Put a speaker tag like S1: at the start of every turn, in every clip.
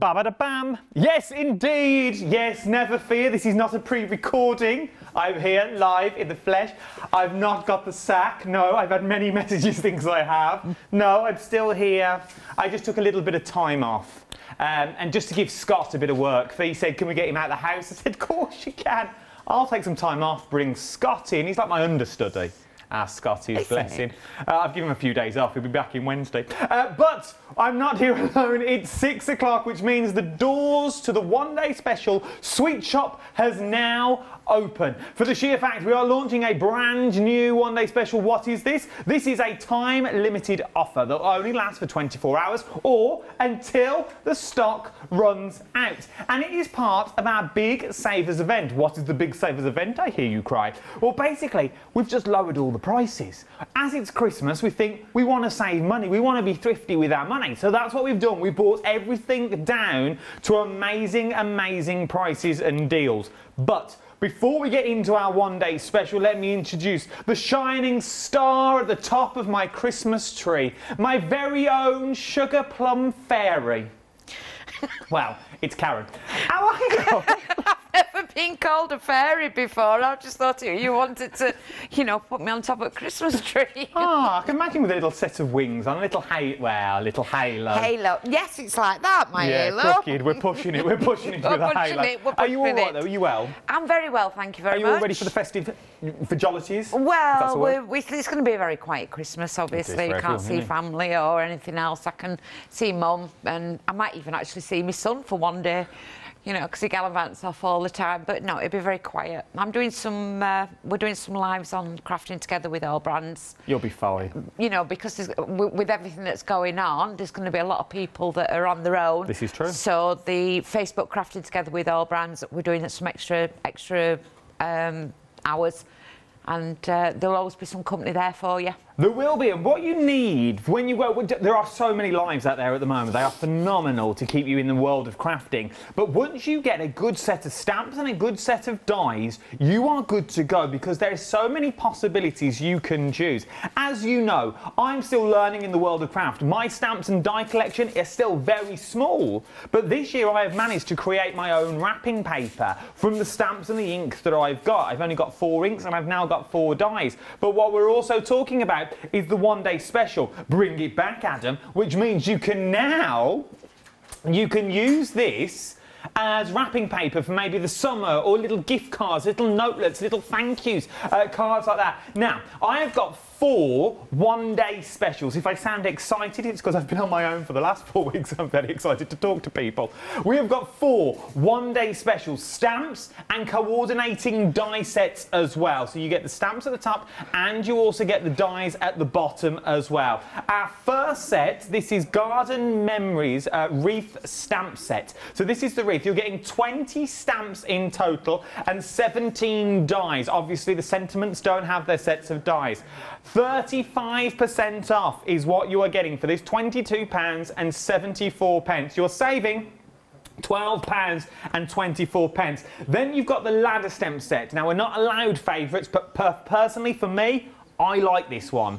S1: Ba-ba-da-bam. Yes, indeed. Yes, never fear. This is not a pre-recording. I'm here live in the flesh. I've not got the sack. No, I've had many messages, things I have. No, I'm still here. I just took a little bit of time off. And just to give Scott a bit of work. He said, can we get him out of the house? I said, of course you can. I'll take some time off, bring Scott in. He's like my understudy. Scotty, bless him. I've given him a few days off. He'll be back in Wednesday. But I'm not here alone. It's 6 o'clock, which means the doors to the one-day special Sweet Shop has now open. For the sheer fact we are launching a brand new one-day special. What is this? This is a time-limited offer that will only last for 24 hours or until the stock runs out. And it is part of our Big Savers event. What is the Big Savers event, I hear you cry? Well, basically, we've just lowered all the prices. As it's Christmas, we think we want to save money. We want to be thrifty with our money. So that's what we've done. We've brought everything down to amazing, amazing prices and deals. But before we get into our one-day special, let me introduce the shining star at the top of my Christmas tree, my very own sugar plum fairy. Well, it's Karen. How are you?
S2: I've never been called a fairy before. I just thought you wanted to, you know, put me on top of a Christmas tree.
S1: Oh, I can imagine with a little set of wings on, a little little halo.
S2: Halo. Yes, it's like that, my halo.
S1: Yeah, crooked. We're pushing it. We're pushing it with a halo. Are you all right, though? Are you well?
S2: I'm very well, thank you very much.
S1: Are you all ready for the festive frivolities?
S2: Well, it's going to be a very quiet Christmas, obviously. You can't see family or anything else. I can see Mum, and I might even actually see my son for one day. You know, because he gallivants off all the time. But no, it'll be very quiet. I'm doing some, we're doing some lives on Crafting Together with All Brands.
S1: You'll be fine.
S2: You know, because with everything that's going on, there's going to be a lot of people that are on their own.
S1: This is true.
S2: So the Facebook Crafting Together with All Brands, we're doing some extra hours. And there'll always be some company there for you.
S1: There will be, and what you need when you go, there are so many lives out there at the moment. They are phenomenal to keep you in the world of crafting. But once you get a good set of stamps and a good set of dies, you are good to go because there are so many possibilities you can choose. As you know, I'm still learning in the world of craft. My stamps and die collection is still very small. But this year I have managed to create my own wrapping paper from the stamps and the inks that I've got. I've only got 4 inks and I've now got 4 dies. But what we're also talking about is the one-day special. Bring it back, Adam, which means you can use this as wrapping paper for maybe the summer, or little gift cards, little notelets, little thank yous, cards like that. Now, I have got 4 one-day specials. If I sound excited, it's because I've been on my own for the last 4 weeks. I'm very excited to talk to people. We have got 4 one-day specials, stamps and coordinating die sets as well. So you get the stamps at the top and you also get the dies at the bottom as well. Our first set, this is Garden Memories wreath stamp set. So this is the wreath. You're getting 20 stamps in total and 17 dies. Obviously, the sentiments don't have their sets of dies. 35% off is what you are getting for this, £22.74. You're saving £12.24. Then you've got the ladder stamp set. Now, we're not allowed favourites, but personally for me, I like this one.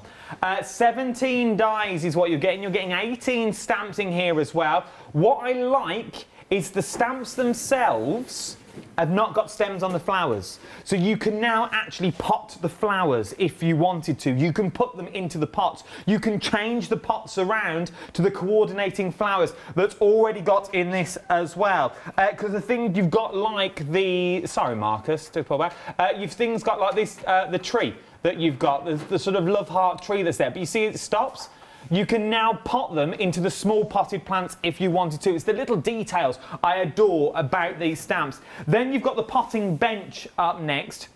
S1: 17 dies is what you're getting. You're getting 18 stamps in here as well. What I like is the stamps themselves have not got stems on the flowers. So you can now actually pot the flowers if you wanted to. You can put them into the pots. You can change the pots around to the coordinating flowers that's already got in this as well. Because the thing you've got like the... Sorry, Marcus, to pull back. You've things got like this, the tree that you've got, the sort of love heart tree that's there. But you see it stops? You can now pot them into the small potted plants if you wanted to. It's the little details I adore about these stamps. Then you've got the potting bench up next.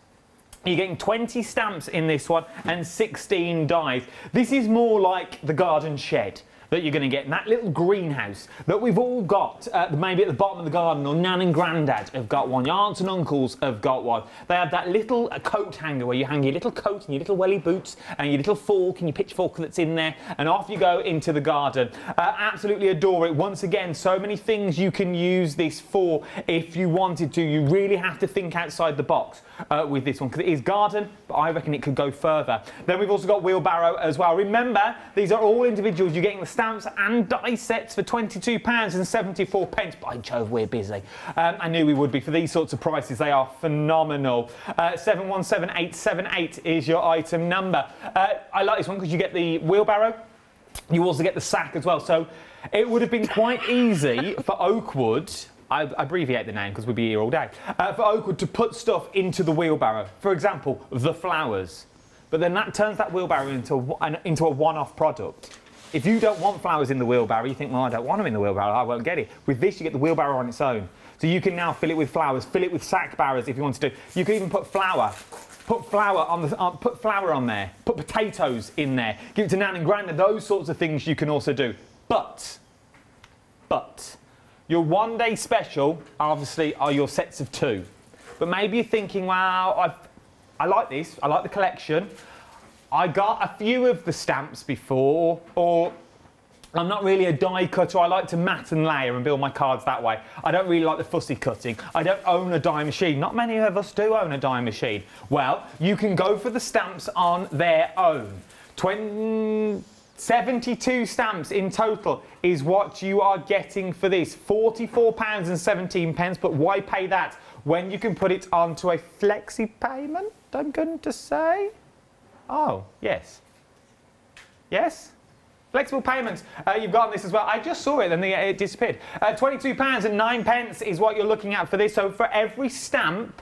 S1: You're getting 20 stamps in this one and 16 dies. This is more like the garden shed that you're going to get in that little greenhouse that we've all got, maybe at the bottom of the garden, or Nan and Grandad have got one, your aunts and uncles have got one. They have that little coat hanger where you hang your little coat and your little welly boots and your little fork and your pitchfork that's in there, and off you go into the garden. Absolutely adore it. Once again, so many things you can use this for if you wanted to. You really have to think outside the box with this one, because it is garden, but I reckon it could go further. Then we've also got wheelbarrow as well. Remember, these are all individuals. You're getting the stamps and die sets for £22.74. By Jove, we're busy. I knew we would be for these sorts of prices. They are phenomenal. 717878 is your item number. I like this one because you get the wheelbarrow. You also get the sack as well. So it would have been quite easy for Oakwood, I abbreviate the name because we'd be here all day, for Oakwood to put stuff into the wheelbarrow. For example, the flowers. But then that turns that wheelbarrow into a one-off product. If you don't want flowers in the wheelbarrow, you think, well, I don't want them in the wheelbarrow, I won't get it. With this, you get the wheelbarrow on its own. So you can now fill it with flowers, fill it with sack barrows if you want to do. You can even put flour. Put flour on there. Put potatoes in there. Give it to Nan and Grandad. Those sorts of things you can also do. But your one-day special, obviously, are your sets of 2. But maybe you're thinking, wow, I like this. I like the collection. I got a few of the stamps before, or I'm not really a die cutter. I like to mat and layer and build my cards that way. I don't really like the fussy cutting. I don't own a die machine. Not many of us do own a die machine. Well, you can go for the stamps on their own. 72 stamps in total is what you are getting for this. £44.17, but why pay that when you can put it onto a flexi payment, I'm going to say? Oh, yes. Yes? Flexible payments, you've got on this as well. I just saw it and it disappeared. £22.09 is what you're looking at for this. So for every stamp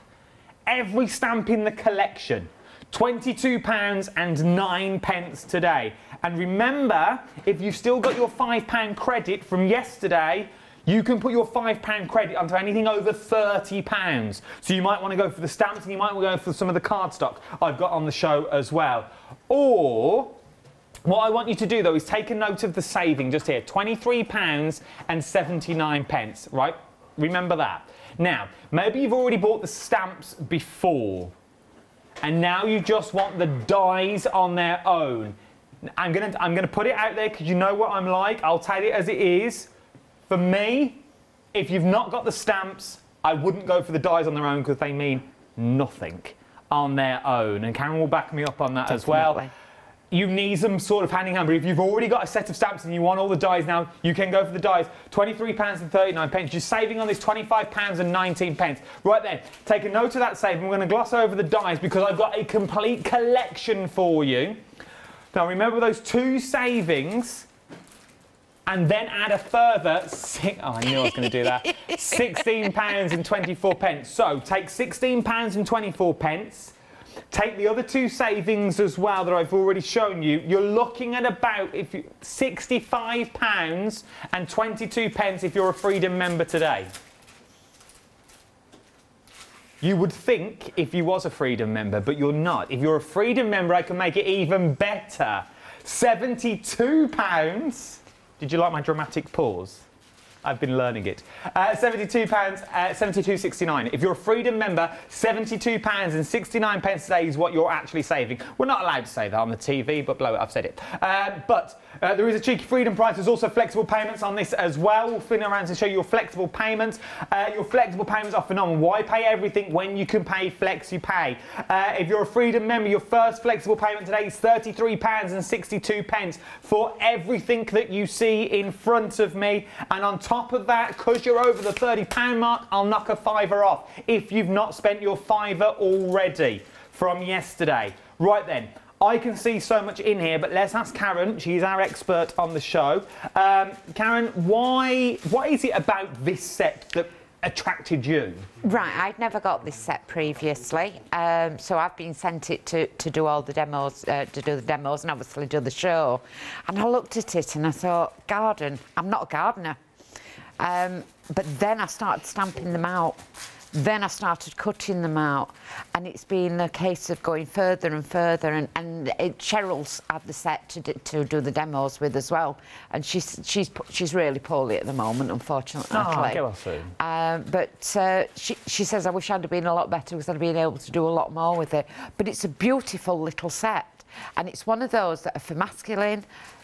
S1: in the collection, £22.09 today. And remember, if you've still got your £5 credit from yesterday, you can put your £5 credit onto anything over £30. So you might want to go for the stamps and you might want to go for some of the cardstock I've got on the show as well. Or what I want you to do, though, is take a note of the saving just here. £23.79, right? Remember that. Now, maybe you've already bought the stamps before, and now you just want the dies on their own. I'm gonna put it out there because you know what I'm like. I'll tell it as it is. For me, if you've not got the stamps, I wouldn't go for the dies on their own because they mean nothing on their own. And Karen will back me up on that as well. You need them sort of hand in hand, but if you've already got a set of stamps and you want all the dies now, you can go for the dies. £23.39. You're saving on this £25.19. Right then, take a note of that saving. We're going to gloss over the dies because I've got a complete collection for you. Now remember those 2 savings, and then add a further I knew I was going to do that. £16.24. So take £16.24. Take the other 2 savings as well that I've already shown you. You're looking at about £65.22 if you're a Freedom member today. You would think if you was a Freedom member, but you're not. If you're a Freedom member, I can make it even better. £72. Did you like my dramatic pause? I've been learning it. £72, £72.69. If you're a Freedom member, £72.69 today is what you're actually saving. We're not allowed to say that on the TV, but blow it, I've said it. But there is a cheeky Freedom price. There's also flexible payments on this as well. We'll spin around to show you your flexible payments. Your flexible payments are phenomenal. Why pay everything when you can pay Flexi Pay? If you're a Freedom member, your first flexible payment today is £33.62 for everything that you see in front of me. And on top of that, because you're over the £30 mark, I'll knock a £5 off if you've not spent your £5 already from yesterday. Right then, I can see so much in here, but let's ask Karen. She's our expert on the show. Karen, what is it about this set that attracted you?
S2: Right, I'd never got this set previously, so I've been sent it to do all the demos, and obviously do the show. And I looked at it and I thought, garden. I'm not a gardener. But then I started stamping them out. Then I started cutting them out, and it's been a case of going further and further. And Cheryl's had the set to do the demos with as well, and she's really poorly at the moment, unfortunately.
S1: Oh, get well soon.
S2: But she says I wish I'd have been a lot better because I'd have been able to do a lot more with it. But it's a beautiful little set, and it's one of those that are for masculine.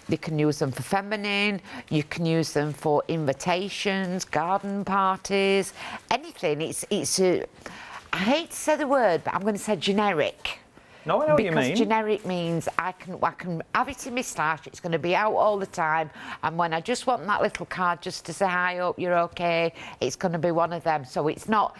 S2: You can use them for feminine, you can use them for invitations, garden parties, anything. It's I hate to say the word, but I'm going to say generic.
S1: No, I know what you mean.
S2: Because generic means I can have it in my stash. It's going to be out all the time, and when I just want that little card just to say hi, hope you're okay, it's going to be one of them. So it's not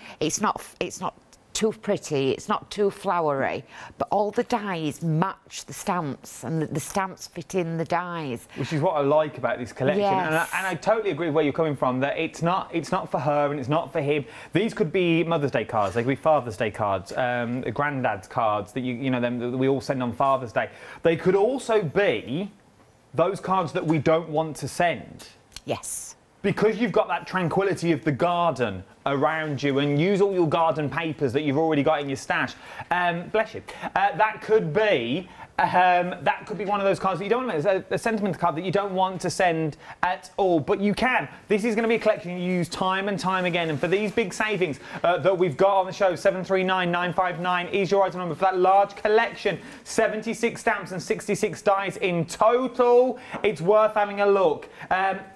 S2: too pretty, it's not too flowery, but all the dies match the stamps, and the stamps fit in the dies.
S1: Which is what I like about this collection.
S2: Yes.
S1: And I totally agree where you're coming from, that it's not for her and it's not for him. These could be Mother's Day cards, they could be Father's Day cards, Granddad's cards that you know them that we all send on Father's Day. They could also be those cards that we don't want to send.
S2: Yes.
S1: Because you've got that tranquility of the garden around you, and use all your garden papers that you've already got in your stash. Bless you. That could be one of those cards that you don't want to make. It's a sentiment card that you don't want to send at all, but you can. This is going to be a collection you use time and time again, and for these big savings that we've got on the show, 739959 is your item number for that large collection. 76 stamps and 66 dies in total. It's worth having a look.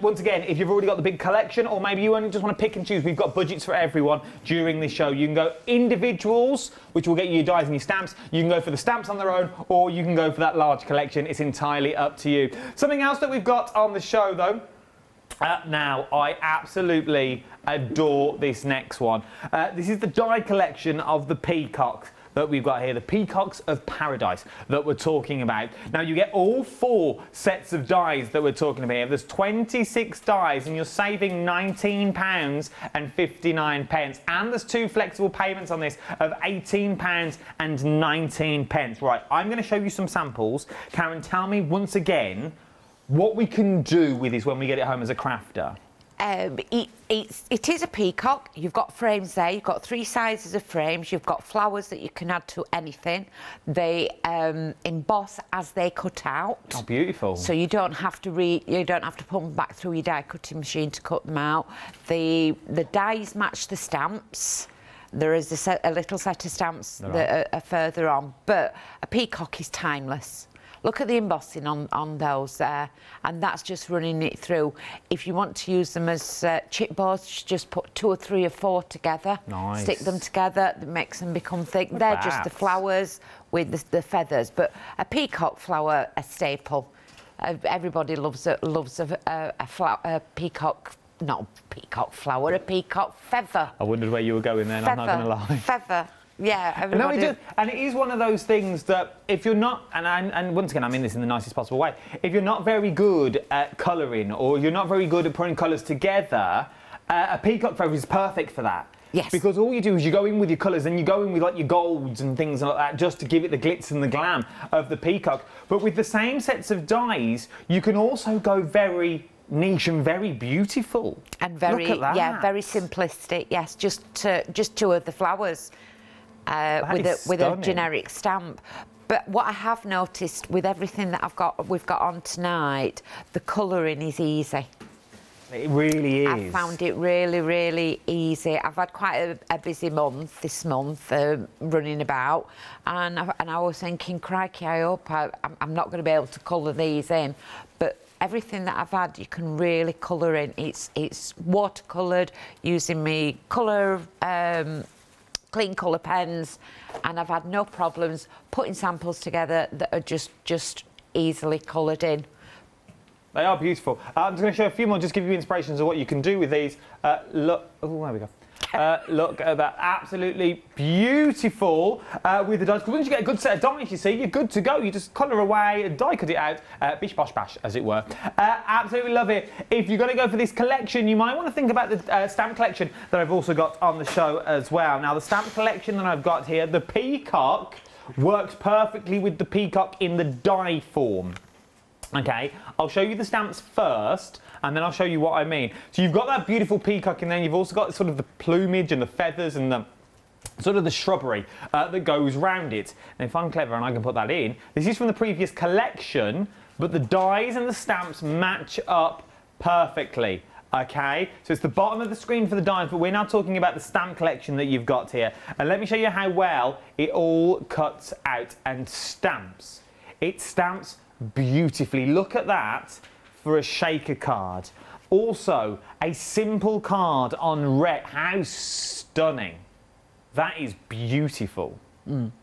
S1: Once again, if you've already got the big collection, or maybe you only just want to pick and choose, we've got budgets for everyone during this show. You can go individuals, which will get you your dies and your stamps. You can go for the stamps on their own, or you can go for that large collection. It's entirely up to you. Something else that we've got on the show, though. Now, I absolutely adore this next one. This is the die collection of the peacocks that we've got here, the Peacocks of Paradise that we're talking about. Now, you get all 4 sets of dies that we're talking about here. There's 26 dies, and you're saving £19.59. And there's 2 flexible payments on this of £18.19. Right, I'm going to show you some samples. Karen, tell me once again what we can do with this when we get it home as a crafter.
S2: It is a peacock. You've got frames there. You've got 3 sizes of frames. You've got flowers that you can add to anything. They emboss as they cut out.
S1: Oh, beautiful! So
S2: you don't have to put them back through your die cutting machine to cut them out. The dies match the stamps. There is a little set of stamps that are further on, but a peacock is timeless. Look at the embossing on those there, and that's just running it through. If you want to use them as chipboards, just put 2 or 3 or 4 together.
S1: Nice.
S2: Stick them together, that makes them become thick.
S1: Look
S2: They're just the flowers with the feathers, but a peacock flower, a staple. Everybody loves a peacock. Not a peacock flower, a peacock feather.
S1: I wondered where you were going then, I'm not going to lie.
S2: Feather. Yeah,
S1: everybody... No, and it is one of those things that if you're not, and once again I mean this in the nicest possible way, if you're not very good at colouring, or you're not very good at putting colours together, a peacock feather is perfect for that.
S2: Yes.
S1: Because all you do is you go in with your colours, and you go in with like your golds and things like that, just to give it the glitz and the glam of the peacock. But with the same sets of dies, you can also go very niche and very beautiful.
S2: And very, yeah, very simplistic. Yes, just 2 of the flowers. With a generic stamp. But what I have noticed with everything that we've got on tonight, the colouring is easy.
S1: It really is.
S2: I found it really, really easy. I've had quite a busy month this month, running about, and I was thinking, crikey, I hope I'm not going to be able to colour these in. But everything that I've had, you can really colour in. It's watercoloured using me colour. Clean colour pens, and I've had no problems putting samples together that are just easily coloured in.
S1: They are beautiful. I'm just going to show a few more, just give you inspirations of what you can do with these. Look, oh, there we go. Look at that, absolutely beautiful with the dies. Because once you get a good set of dies, you see, you're good to go. You just colour away and die cut it out, bish bosh bash, as it were. Absolutely love it. If you're going to go for this collection, you might want to think about the stamp collection that I've also got on the show as well. Now, the stamp collection that I've got here, the peacock, works perfectly with the peacock in the die form. Okay, I'll show you the stamps first, and then I'll show you what I mean. So you've got that beautiful peacock, and then you've also got sort of the plumage and the feathers and the sort of the shrubbery that goes round it. And if I'm clever and I can put that in, this is from the previous collection, but the dies and the stamps match up perfectly. Okay, so it's the bottom of the screen for the dies, but we're now talking about the stamp collection that you've got here. And let me show you how well it all cuts out and stamps. It stamps beautifully. Look at that for a shaker card. Also, a simple card on red. How stunning. That is beautiful.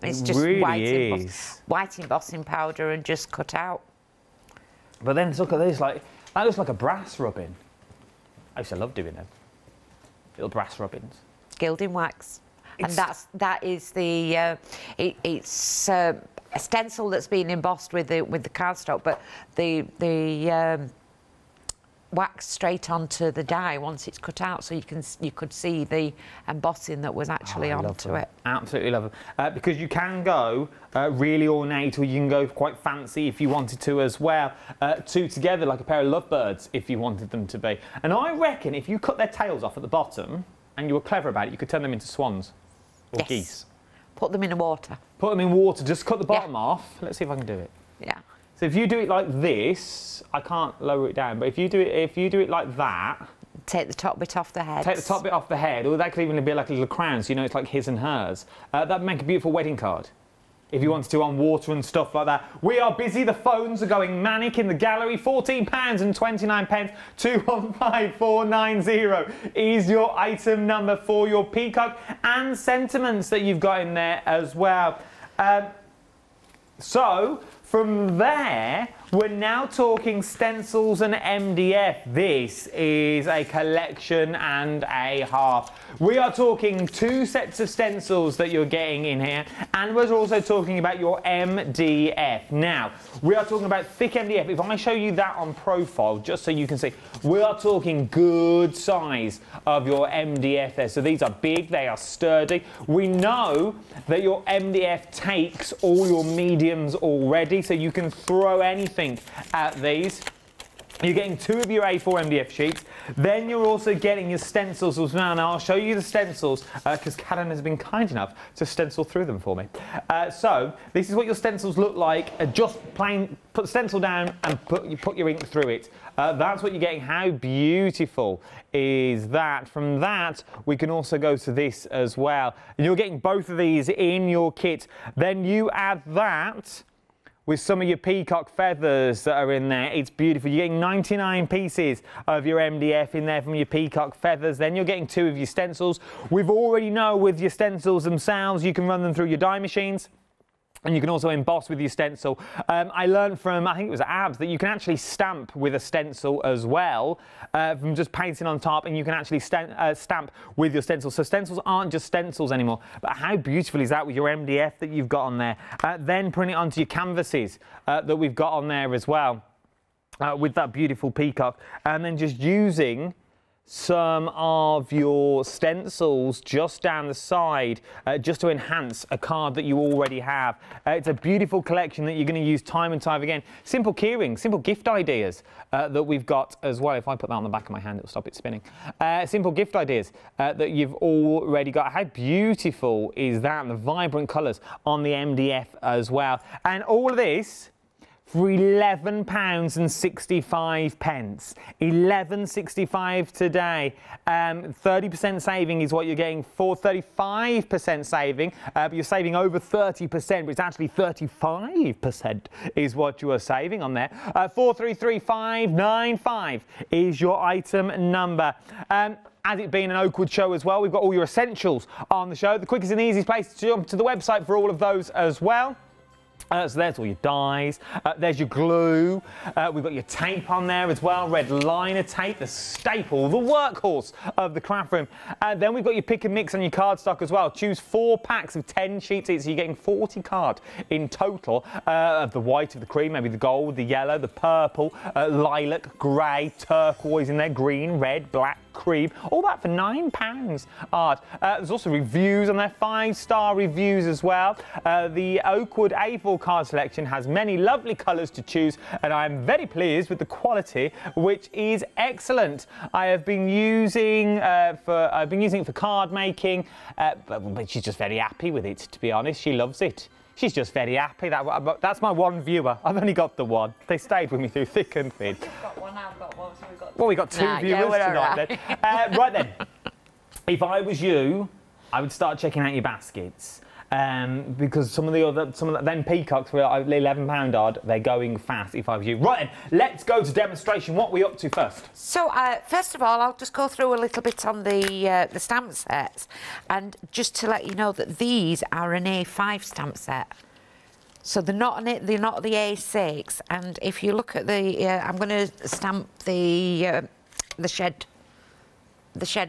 S2: It's just
S1: really
S2: white embossing powder and just cut out.
S1: But then look at this, like that looks like a brass rubbing. I used to love doing them. Little brass rubbings.
S2: Gilding wax. And that is the it's a stencil that's been embossed with the cardstock, but the wax straight onto the die once it's cut out, so you could see the embossing that was actually onto it.
S1: Absolutely love them because you can go really ornate, or you can go quite fancy if you wanted to as well. Two together like a pair of lovebirds if you wanted them to be. And I reckon if you cut their tails off at the bottom and you were clever about it, you could turn them into swans or geese.
S2: Put them in the water.
S1: Put them in water. Just cut the bottom off. Let's see if I can do it.
S2: Yeah.
S1: So if you do it like this, I can't lower it down, but if you do it like that,
S2: take the top bit off the head.
S1: Take the top bit off the head, or that could even be like a little crown, so you know it's like his and hers. That'd make a beautiful wedding card. If you wanted to on water and stuff like that. We are busy. The phones are going manic in the gallery. £14.29. 215490 is your item number for your peacock, and sentiments that you've got in there as well. So from there, we're now talking stencils and MDF. This is a collection and a half. We are talking 2 sets of stencils that you're getting in here, and we're also talking about your MDF. Now, we are talking about thick MDF. If I show you that on profile, just so you can see, we are talking good size of your MDF there. So these are big, they are sturdy. We know that your MDF takes all your mediums already, so you can throw anything at these. You're getting 2 of your A4 MDF sheets. Then you're also getting your stencils as well. Now I'll show you the stencils because Karen has been kind enough to stencil through them for me. So this is what your stencils look like. Just plain, put the stencil down and put your ink through it. That's what you're getting. How beautiful is that? From that, we can also go to this as well. And you're getting both of these in your kit. Then you add that with some of your peacock feathers that are in there. It's beautiful. You're getting 99 pieces of your MDF in there from your peacock feathers. Then you're getting 2 of your stencils. We've already know with your stencils themselves, you can run them through your die machines. And you can also emboss with your stencil. I learned from, I think it was Abs, that you can actually stamp with a stencil as well, from just painting on top, and you can actually stamp with your stencil. So stencils aren't just stencils anymore. But how beautiful is that with your MDF that you've got on there? Then putting it onto your canvases that we've got on there as well, with that beautiful peacock. And then just using some of your stencils just down the side just to enhance a card that you already have. It's a beautiful collection that you're going to use time and time again. Simple keyring, simple gift ideas that we've got as well. If I put that on the back of my hand, it'll stop it spinning. Simple gift ideas that you've already got. How beautiful is that? And the vibrant colours on the MDF as well. And all of this for £11.65. £11.65 today. 30% saving is what you're getting for 35% saving, but you're saving over 30%, but it's actually 35% is what you are saving on there. 433595 is your item number. As it being an Oakwood show as well, we've got all your essentials on the show. The quickest and easiest place to jump to the website for all of those as well. So there's all your dyes, there's your glue, we've got your tape on there as well, red liner tape, the staple, the workhorse of the craft room. Then we've got your pick and mix on your cardstock as well. Choose 4 packs of 10 sheets each, so you're getting 40 card in total of the white, of the cream, maybe the gold, the yellow, the purple, lilac, grey, turquoise in there, green, red, black, cream, all that for £9 odd. There's also reviews on there, 5-star reviews as well. The Oakwood A4 card selection has many lovely colours to choose, and I am very pleased with the quality, which is excellent. I have been using it for card making, but she's just very happy with it, to be honest. She loves it. She's just very happy. That's my one viewer. I've only got the one. They stayed with me through thick and thin.
S2: You've got one, I've got one, so we've got...
S1: Well, we got 2 viewers tonight then. Right then, if I was you, I would start checking out your baskets. because some of them peacocks were like £11 odd. They're going fast if I was you. Right then, let's go to demonstration. What are we up to first?
S2: So first of all, I'll just go through a little bit on the stamp sets, and just to let you know that these are an A5 stamp set. So they're not the A6, and if you look at the, I'm going to stamp the shed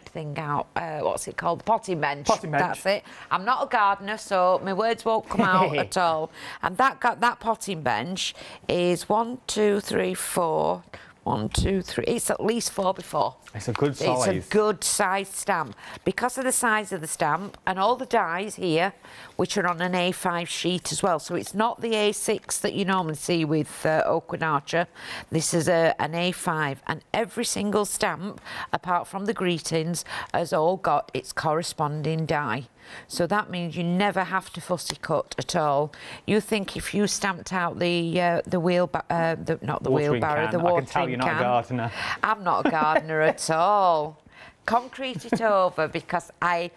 S2: thing out. What's it called? The potting bench.
S1: Potting bench.
S2: That's it. I'm not a gardener, so my words won't come out at all. And that potting bench is 1, 2, 3, 4. 1, 2, 3. It's at least 4x4.
S1: It's a good size.
S2: It's a good size stamp. Because of the size of the stamp and all the dies here, which are on an A5 sheet as well. So it's not the A6 that you normally see with Oakwood Archer. This is an A5, and every single stamp, apart from the greetings, has all got its corresponding die. So that means you never have to fussy cut at all. You think if you stamped out the wheelbarrow, the watering can.
S1: I can tell you're not a gardener.
S2: I'm not a gardener at all. Concrete it over, because I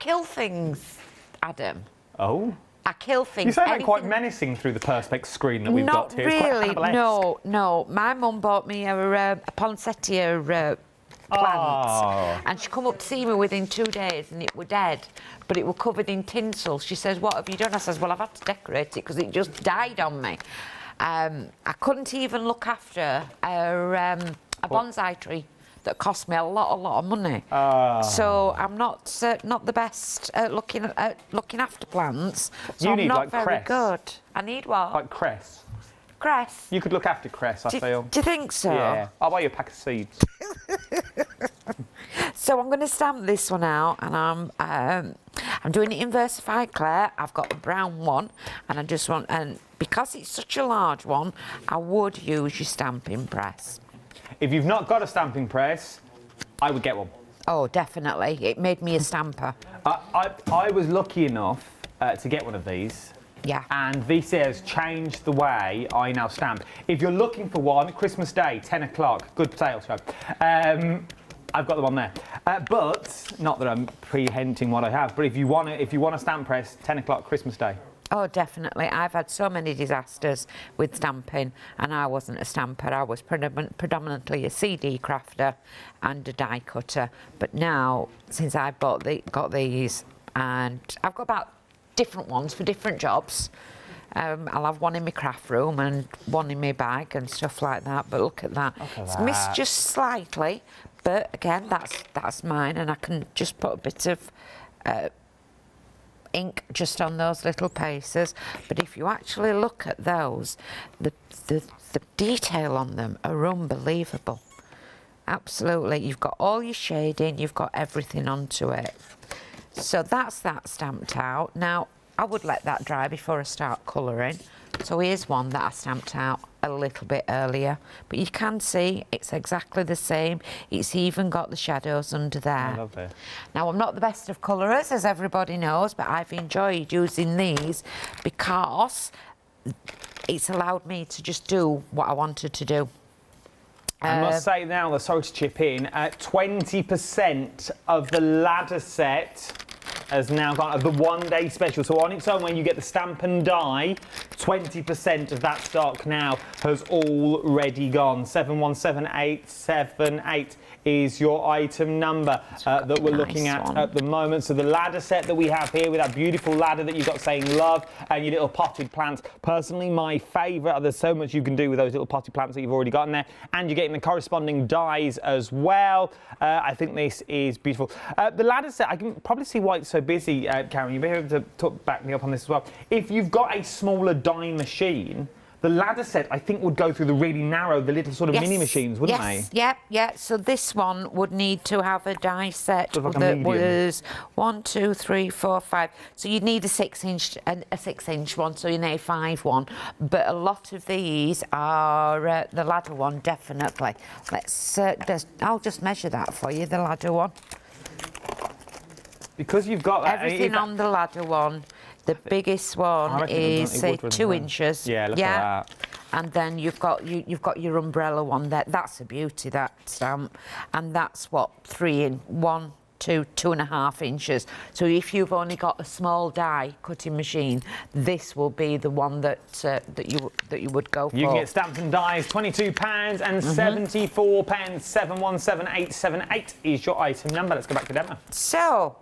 S2: kill things, Adam.
S1: Oh.
S2: I kill things.
S1: You sound like quite menacing through the Perspex screen that we've got here.
S2: Not really, no. My mum bought me a poinsettia plant, and she come up to see me within 2 days, and it were dead, but it were covered in tinsel. She says, "What have you done?" I says, "Well, I've had to decorate it because it just died on me." I couldn't even look after a bonsai tree that cost me a lot of money. So I'm not the best at looking after plants. So
S1: you need,
S2: I'm not
S1: like,
S2: very
S1: cress.
S2: good. I need what?
S1: Like cress.
S2: Cress.
S1: You could look after cress, I feel.
S2: Do you think so?
S1: Yeah. I'll buy you a pack of seeds.
S2: So I'm going to stamp this one out, and I'm doing it in versified Claire. I've got a brown one, and I just want, and because it's such a large one, I would use your stamping press.
S1: If you've not got a stamping press, I would get one.
S2: Oh, definitely. It made me a stamper.
S1: I was lucky enough to get one of these.
S2: Yeah.
S1: And VC has changed the way I now stamp. If you're looking for one, Christmas Day, 10 o'clock, good potato show. I've got the one there. But, not that I'm preempting what I have, but if you want a stamp press, 10 o'clock, Christmas Day.
S2: Oh, definitely. I've had so many disasters with stamping, and I wasn't a stamper. I was predominantly a CD crafter and a die cutter. But now, since I've got these, and I've got about different ones for different jobs. I'll have one in my craft room and one in my bag and stuff like that. But look at that. It's missed just slightly, but again, that's mine, and I can just put a bit of ink just on those little pieces. But if you actually look at those, the detail on them are unbelievable. Absolutely. You've got all your shading, you've got everything onto it. So that's that stamped out. Now, I would let that dry before I start colouring. So here's one that I stamped out a little bit earlier. But you can see it's exactly the same. It's even got the shadows under there.
S1: I love it.
S2: Now, I'm not the best of colourers, as everybody knows, but I've enjoyed using these because it's allowed me to just do what I wanted to do.
S1: I must say now, sorry to chip in, 20% of the ladder set has now got the one-day special. So on its own, when you get the stamp and die, 20% of that stock now has already gone. 717878 is your item number that we're looking at the moment. So the ladder set that we have here with that beautiful ladder that you've got saying love and your little potted plants. Personally, my favourite. There's so much you can do with those little potted plants that you've already got in there. And you're getting the corresponding dies as well. I think this is beautiful. The ladder set, I can probably see why it's so busy, Karen. You'll be able to back me up on this as well. If you've got a smaller die machine, the ladder set, I think, would go through the really narrow, the little sort of mini machines, wouldn't they?
S2: Yeah. So this one would need to have a die set that was 1, 2, 3, 4, 5. So you'd need a 6-inch one, so an A5 one. But a lot of these are the ladder one, definitely. I'll just measure that for you, the ladder one.
S1: Because you've got that,
S2: everything on the ladder one. The biggest one is, say, 2 inches.
S1: Yeah, look at that.
S2: And then you've got your umbrella one there. That's a beauty, that stamp. And that's what, 3 in 1, to 2.5 inches. So if you've only got a small die cutting machine, this will be the one that that you would go for.
S1: You can get stamps and dies, £22 and 74 pence. 717878 is your item number. Let's go back to demo.
S2: So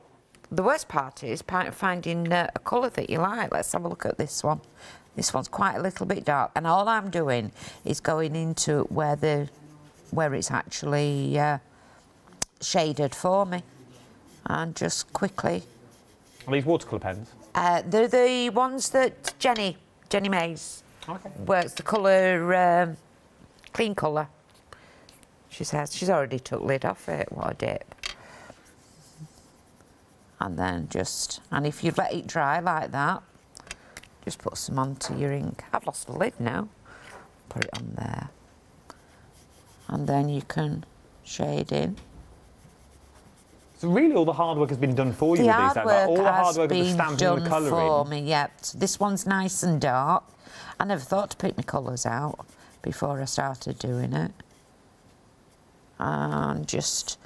S2: the worst part is finding a colour that you like. Let's have a look at this one. This one's quite a little bit dark, and all I'm doing is going into where it's actually shaded for me, and just quickly.
S1: Are these watercolour pens?
S2: They're the ones that Jenny Mays works. The colour, clean colour. She says she's already took lid off it. What a dip! And then and if you let it dry like that, just put some onto your ink. I've lost the lid now. Put it on there. And then you can shade in.
S1: So really all the hard work has been done for you with these, then? Like all the hard work of the stamping and the colouring.
S2: For me, yeah. So this one's nice and dark. I never thought to pick my colours out before I started doing it. And just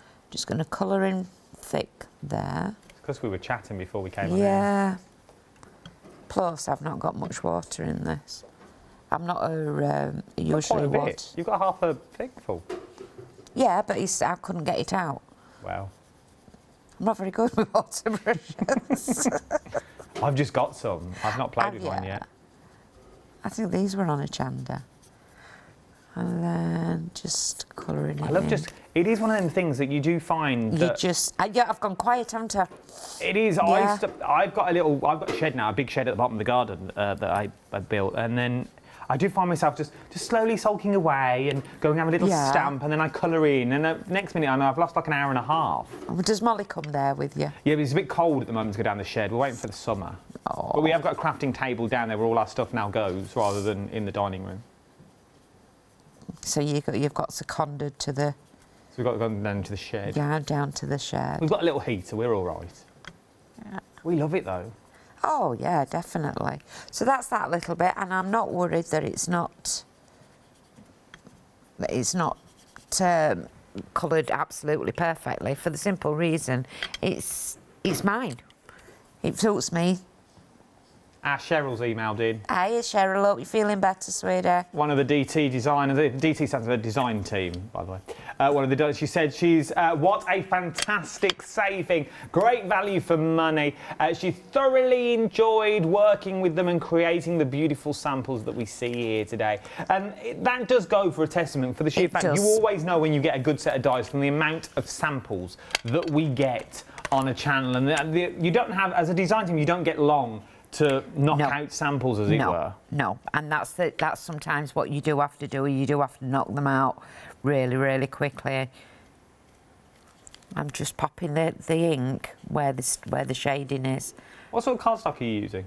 S2: going to colour in thick there. It's
S1: because we were chatting before we came on.
S2: Yeah. Plus, I've not got much water in this. I'm not usually water.
S1: You've got half a thing full.
S2: Yeah, but I couldn't get it out.
S1: Well.
S2: I'm not very good with water brushes.
S1: I've just got some. I've not played with one yet.
S2: I think these were on a Chanda. And then just colouring it
S1: I love it is one of them things that you do find that...
S2: I've gone quiet, haven't I?
S1: It is.
S2: Yeah.
S1: I've got a shed now, a big shed at the bottom of the garden that I built, and then I do find myself just slowly sulking away and going have a little stamp, and then I colour in, and the next minute I know I've lost like an hour and a half.
S2: Does Molly come there with you?
S1: Yeah, but it's a bit cold at the moment to go down the shed. We're waiting for the summer.
S2: Oh.
S1: But we have got a crafting table down there where all our stuff now goes, rather than in the dining room.
S2: So you've got seconded to the...
S1: So we've got to go down to the shed.
S2: Yeah, down to the shed.
S1: We've got a little heater, we're all right.
S2: Yeah.
S1: We love it though.
S2: Oh yeah, definitely. So that's that little bit, and I'm not worried that it's not coloured absolutely perfectly, for the simple reason it's mine. It suits me.
S1: Cheryl's emailed in.
S2: Hi, Cheryl. Hope you're feeling better, sweetie.
S1: One of the DT designers, the DT stands for the design team, by the way. She said what a fantastic saving, great value for money. She thoroughly enjoyed working with them and creating the beautiful samples that we see here today. And that does go for a testament for the sheer fact you always know when you get a good set of dies from the amount of samples that we get on a channel. And you don't have, as a design team, you don't get long to knock out samples, as it were.
S2: No, and that's sometimes what you do have to do. You do have to knock them out really, really quickly. I'm just popping the ink where the shading is.
S1: What sort of cardstock are you using?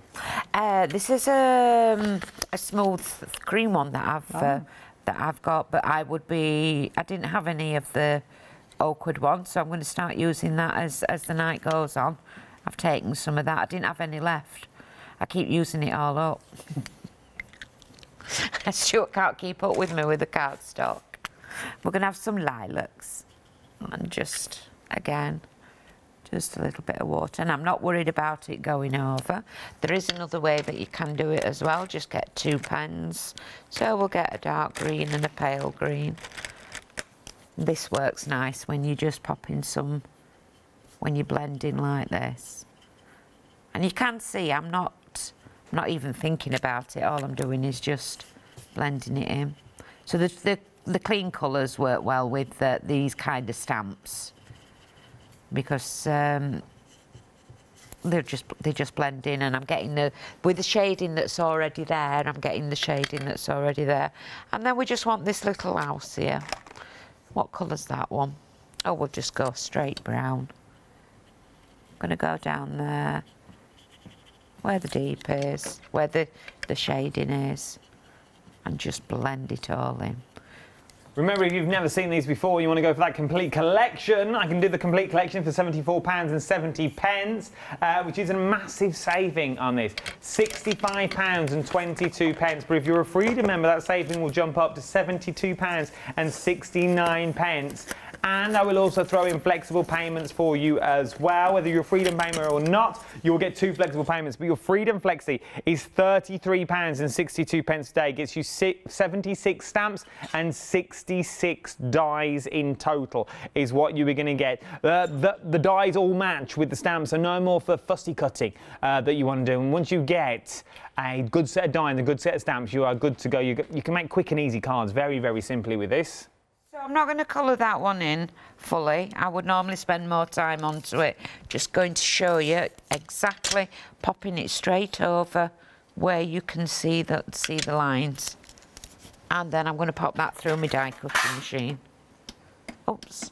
S2: This is a smooth cream one that I've got, but I didn't have any of the Oakwood ones, so I'm going to start using that as the night goes on. I've taken some of that. I didn't have any left. I keep using it all up. Stuart can't keep up with me with the cardstock. We're going to have some lilacs. And just a little bit of water. And I'm not worried about it going over. There is another way that you can do it as well. Just get 2 pens. So we'll get a dark green and a pale green. This works nice when you just pop in some, when you blend in like this. And you can see I'm not even thinking about it. All I'm doing is just blending it in. So the clean colours work well with these kind of stamps, because they just blend in, and I'm getting with the shading that's already there. I'm getting the shading that's already there, and then we just want this little house here. What colour's that one? Oh, we'll just go straight brown. I'm going to go down there, where the deep is, where the shading is, and just blend it all in.
S1: Remember, if you've never seen these before, you want to go for that complete collection, I can do the complete collection for £74.70, which is a massive saving on this. £65.22. But if you're a Freedom member, that saving will jump up to £72.69. And I will also throw in flexible payments for you as well. Whether you're a Freedom Payment or not, you'll get 2 flexible payments. But your Freedom Flexi is £33.62 a day. Gets you 76 stamps and 66 dies in total is what you are going to get. The dies all match with the stamps, so no more for fussy cutting that you want to do. And once you get a good set of die and a good set of stamps, you are good to go. You can make quick and easy cards very, very simply with this.
S2: So I'm not going to colour that one in fully. I would normally spend more time onto it. Just going to show you exactly popping it straight over where you can see the lines. And then I'm going to pop that through my die cutting machine. Oops.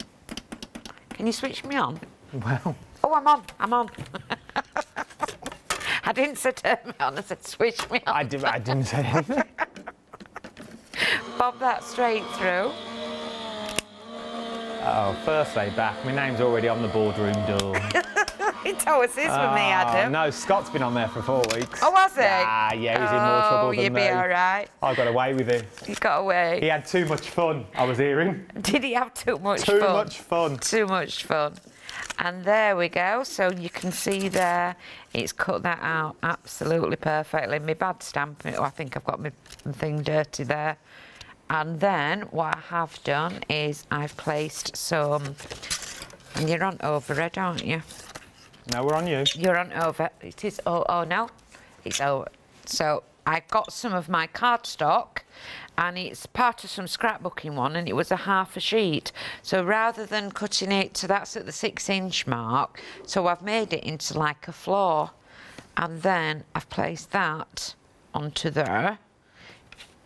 S2: Can you switch me on?
S1: Well.
S2: Oh, I'm on. I didn't say turn me on, I said switch me on.
S1: I didn't say anything.
S2: Pop that straight through.
S1: Oh, first day back. My name's already on the boardroom door.
S2: It always is with me, Adam.
S1: No, Scott's been on there for 4 weeks.
S2: Oh, was he?
S1: Yeah, he's in more trouble than me.
S2: Oh, you'll be all right.
S1: I got away with it.
S2: You got away.
S1: He had too much fun, I was hearing.
S2: Did he have too much fun?
S1: Too much fun.
S2: Too much fun. And there we go. So you can see there, it's cut that out absolutely perfectly. My bad stamp, I think I've got my thing dirty there. And then what I have done is I've placed some, and you're on overhead, aren't you?
S1: No, we're on you.
S2: You're on over. It is, oh no, it's over. So I got some of my cardstock, and it's part of some scrapbooking one, and it was a half a sheet. So rather than cutting it, so that's at the 6-inch mark, so I've made it into like a floor. And then I've placed that onto there.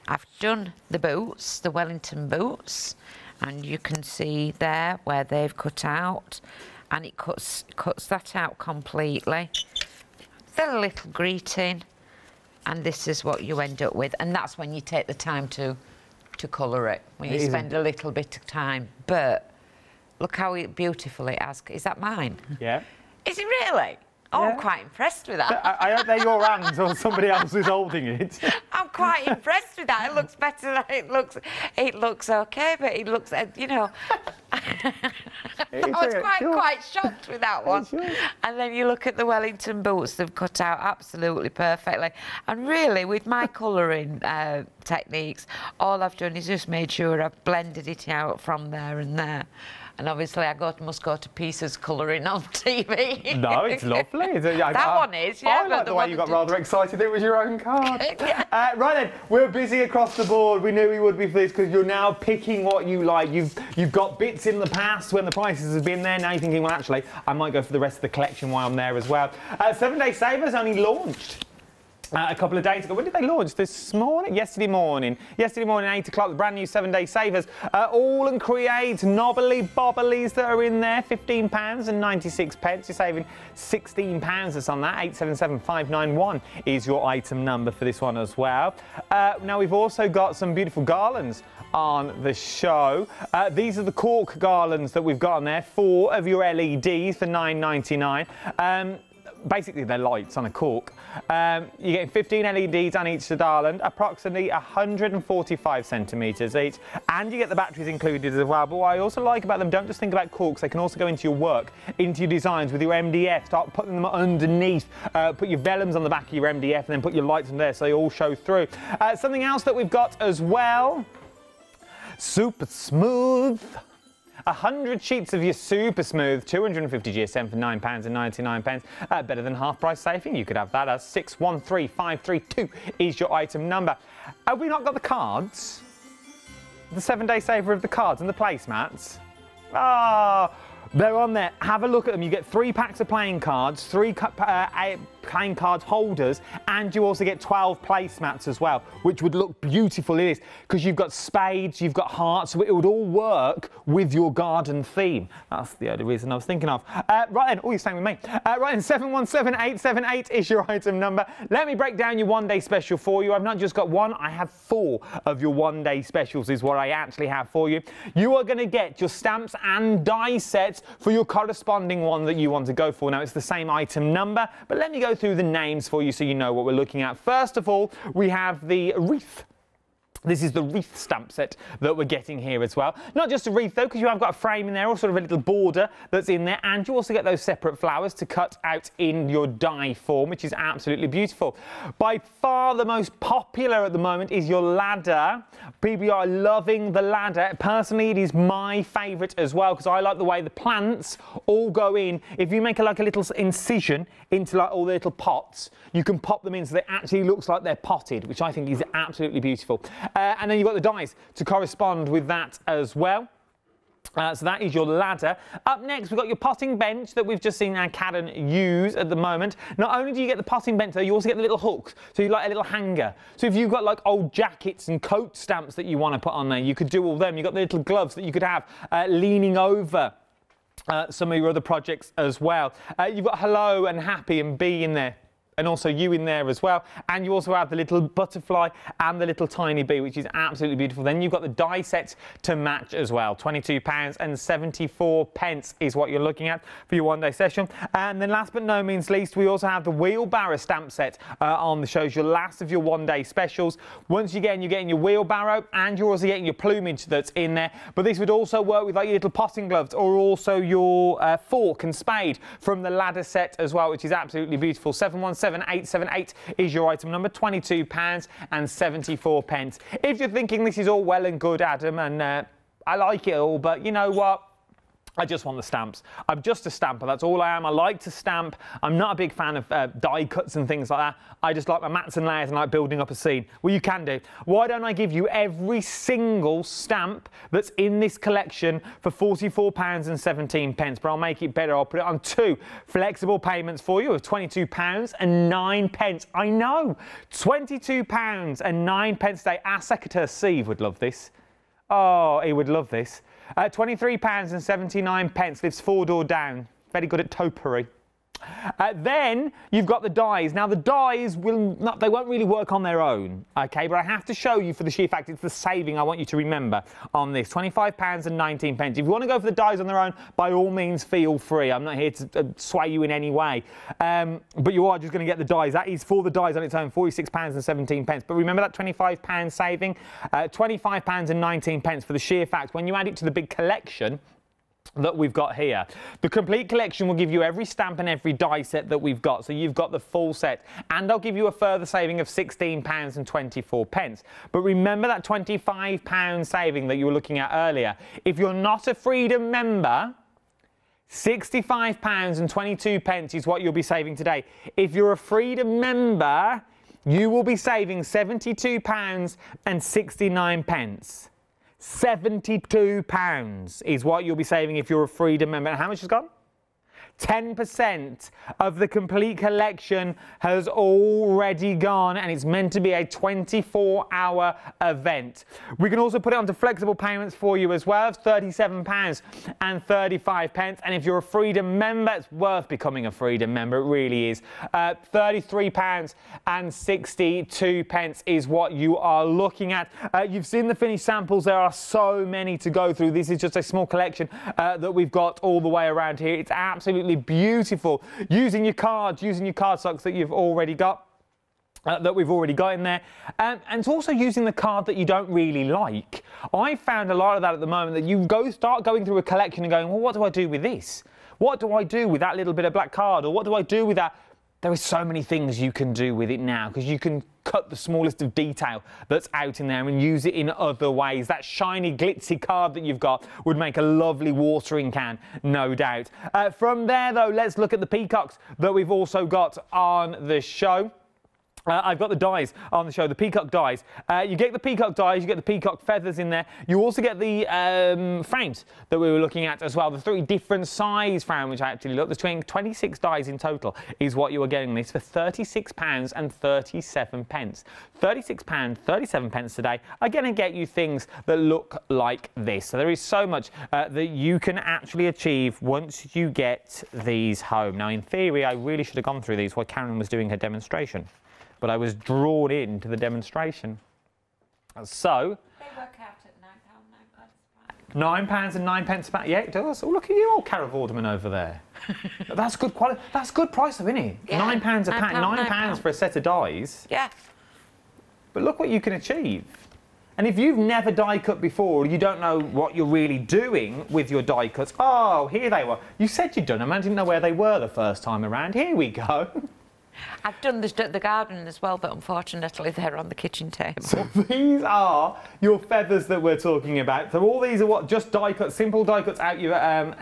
S2: I've done the boots, the Wellington boots, and you can see there where they've cut out, and it cuts that out completely. Then a little greeting, and this is what you end up with, and that's when you take the time to colour it, when you spend a little bit of time. But look how beautiful it has. Is that mine? Yeah. Is it really? Oh, yeah. I'm quite impressed with that.
S1: I hope they're your hands or somebody else who's holding it.
S2: I'm quite impressed with that. It looks better than it looks. It looks okay, but it looks, you know. I was quite shocked with that one. And then you look at the Wellington boots, they've cut out absolutely perfectly. And really, with my colouring techniques, all I've done is just made sure I've blended it out from there and there. And obviously, I must go to pieces colouring on TV.
S1: No, it's lovely.
S2: That one is, yeah.
S1: I like the way you got rather excited it was your own card. Yeah. Right then, we're busy across the board. We knew we would be for this because you're now picking what you like. You've got bits in the past when the prices have been there. Now you're thinking, well, actually, I might go for the rest of the collection while I'm there as well. 7 Day Savers only launched a couple of days ago. When did they launch? This morning? Yesterday morning. Yesterday morning, 8 o'clock, the brand new 7 Day Savers. All and Create, knobbly bobblies that are in there. £15.96. You're saving £16 that's on that. 877591 is your item number for this one as well. Now, we've also got some beautiful garlands on the show. These are the cork garlands that we've got on there. 4 of your LEDs for £9.99. Basically, they're lights on a cork. You're getting 15 LEDs on each garland, approximately 145 centimetres each, and you get the batteries included as well. But what I also like about them, don't just think about corks, they can also go into your work, into your designs with your MDF. Start putting them underneath, put your vellums on the back of your MDF, and then put your lights on there so they all show through. Something else that we've got as well, Super Smooth. 100 sheets of your Super Smooth 250 GSM for £9.99. Better than half price saving. You could have that as 613532 is your item number. Have we not got the cards? The 7 Day Saver of the cards and the placemats? Ah, they're on there. Have a look at them. You get 3 packs of playing cards, 3 playing card holders, and you also get 12 placemats as well, which would look beautiful in this because you've got spades, you've got hearts, so it would all work with your garden theme. That's the only reason I was thinking of. Right then, oh, you're staying with me. Right then, 717878 is your item number. Let me break down your 1 day special for you. I've not just got 1, I have 4 of your 1 day specials is what I actually have for you. You are going to get your stamps and die sets for your corresponding one that you want to go for. Now, it's the same item number, but let me go through the names for you so you know what we're looking at. First of all, we have the wreath. This is the wreath stamp set that we're getting here as well. Not just a wreath though, because you have got a frame in there, or sort of a little border that's in there, and you also get those separate flowers to cut out in your die form, which is absolutely beautiful. By far the most popular at the moment is your ladder. People are loving the ladder. Personally, it is my favourite as well, because I like the way the plants all go in. If you make like a little incision into like all the little pots, you can pop them in so they actually looks like they're potted, which I think is absolutely beautiful. And then you've got the dies to correspond with that as well. So that is your ladder. Up next, we've got your potting bench that we've just seen our Karen use at the moment. Not only do you get the potting bench, though, you also get the little hooks. So you like a little hanger. So if you've got like old jackets and coat stamps that you want to put on there, you could do all them. You've got the little gloves that you could have leaning over some of your other projects as well. You've got hello and happy and be in there. And also you in there as well. And you also have the little butterfly and the little tiny bee, which is absolutely beautiful. Then you've got the die sets to match as well. £22.74 is what you're looking at for your one-day session. And then last but no means least, we also have the wheelbarrow stamp set on the shows, your last of your one-day specials. Once again, you're getting your wheelbarrow and you're also getting your plumage that's in there. But this would also work with like your little potting gloves, or also your fork and spade from the ladder set as well, which is absolutely beautiful. 717878 is your item number, £22.74. If you're thinking this is all well and good, Adam, and I like it all, but you know what? I just want the stamps. I'm just a stamper, that's all I am. I like to stamp. I'm not a big fan of die cuts and things like that. I just like my mats and layers and like building up a scene. Well, you can do. Why don't I give you every single stamp that's in this collection for £44.17, but I'll make it better. I'll put it on 2 flexible payments for you of £22.09. I know, £22.09 a day. Our secretary, Steve, would love this. Oh, he would love this. £23.79, lives 4 doors down. Very good at topiary. Then you've got the dies. Now the dies they won't really work on their own, okay? But I have to show you for the sheer fact it's the saving I want you to remember on this. £25.19. If you want to go for the dies on their own, by all means feel free. I'm not here to sway you in any way. But you are just going to get the dies. That is for the dies on its own, £46.17. But remember that £25 saving, £25.19 for the sheer fact when you add it to the big collection that we've got here. The complete collection will give you every stamp and every die set that we've got, so you've got the full set, and I'll give you a further saving of £16.24. But remember that £25 saving that you were looking at earlier. If you're not a Freedom member, £65.22 is what you'll be saving today. If you're a Freedom member, you will be saving £72.69. £72 is what you'll be saving if you're a Freedom member. And how much has gone? 10% of the complete collection has already gone, and it's meant to be a 24-hour event. We can also put it onto flexible payments for you as well, £37.35. And if you're a Freedom member, it's worth becoming a Freedom member. It really is. £33.62 is what you are looking at. You've seen the finished samples. There are so many to go through. This is just a small collection that we've got all the way around here. It's absolutely beautiful. Using your cards, using your card stocks that you've already got. That we've already got in there, and it's also using the card that you don't really like. I found a lot of that at the moment, that you start going through a collection and going, well, what do I do with this? What do I do with that little bit of black card? Or what do I do with that? There are so many things you can do with it now, because you can cut the smallest of detail that's out in there and use it in other ways. That shiny, glitzy card that you've got would make a lovely watering can, no doubt. From there, though, let's look at the peacocks that we've also got on the show. I've got the dies on the show, the peacock dies. You get the peacock dies, you get the peacock feathers in there. You also get the frames that we were looking at as well, the 3 different size frame, which I actually looked. There's 26 dies in total is what you are getting this for £36.37. £36.37 today are going to get you things that look like this. So there is so much that you can actually achieve once you get these home. Now, in theory, I really should have gone through these while Karen was doing her demonstration, but I was drawn into the demonstration. So
S2: they work out at £9.09.
S1: £9.09 back. Yeah, it does. Oh, look at you, old Cara Vorderman over there. That's good quality. That's good price, though, isn't it? Yeah. £9 a pack. £9 for a set of dies.
S2: Yeah.
S1: But look what you can achieve. And if you've never die cut before, or you don't know what you're really doing with your die cuts, oh, here they were. You said you'd done them, I didn't know where they were the first time around. Here we go.
S2: I've done the garden as well, but unfortunately they're on the kitchen table.
S1: So these are your feathers that we're talking about. So all these are what, just die cuts, simple die cuts out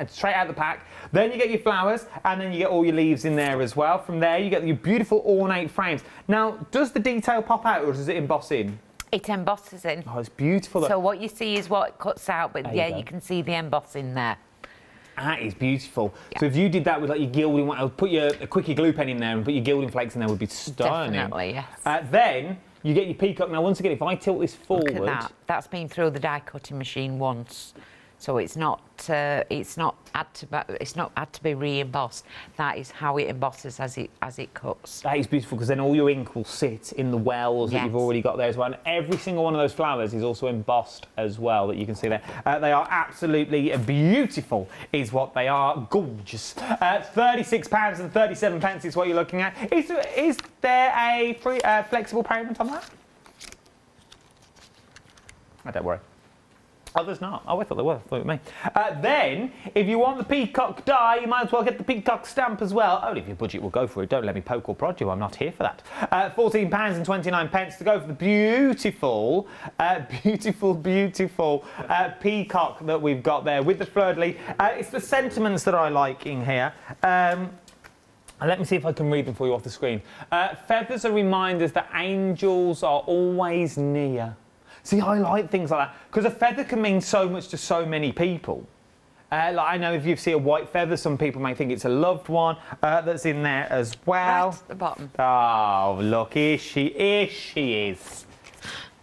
S1: straight out the pack. Then you get your flowers, and then you get all your leaves in there as well. From there, you get your beautiful ornate frames. Now, does the detail pop out, or does it emboss in?
S2: It embosses in.
S1: Oh, it's beautiful.
S2: So what you see is what it cuts out, but yeah, you can see the embossing there.
S1: That is beautiful.
S2: Yeah.
S1: So if you did that with like your gilding, put a quickie glue pen in there and put your gilding flakes in there, would be stunning.
S2: Definitely, yes.
S1: Then you get your peacock. Now, once again, if I tilt this forward,
S2: look at that. That's been through the die cutting machine once, so it's not had to be re-embossed. That is how it embosses as it cuts.
S1: That is beautiful, because then all your ink will sit in the wells that you've already got there as well. And every single one of those flowers is also embossed as well, that you can see there. They are absolutely beautiful, is what they are. Gorgeous. £36.37 is what you're looking at. Is there a free, flexible payment on that? Oh, don't worry. Oh, there's not. Oh, I thought there was. I thought it was me. Then, if you want the peacock die, you might as well get the peacock stamp as well. Only if your budget will go for it. Don't let me poke or prod you. I'm not here for that. £14.29 to go for the beautiful, beautiful peacock that we've got there with the fleur-de-lis. It's the sentiments that I like in here. Let me see if I can read them for you off the screen. Feathers are reminders that angels are always near. See, I like things like that, because a feather can mean so much to so many people. Like, I know if you see a white feather, some people may think it's a loved one that's in there as well.
S2: Right at the bottom.
S1: Oh, look, here she is.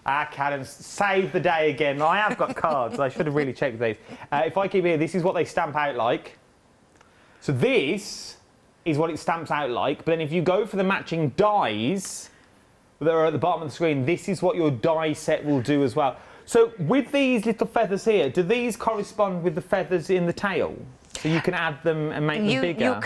S1: Callum saved the day again. I have got cards. I should have really checked these. If I keep here, this is what they stamp out like. So this is what it stamps out like. But then if you go for the matching dies that are at the bottom of the screen, this is what your die set will do as well. So with these little feathers here, do these correspond with the feathers in the tail? So you can add them and make them bigger?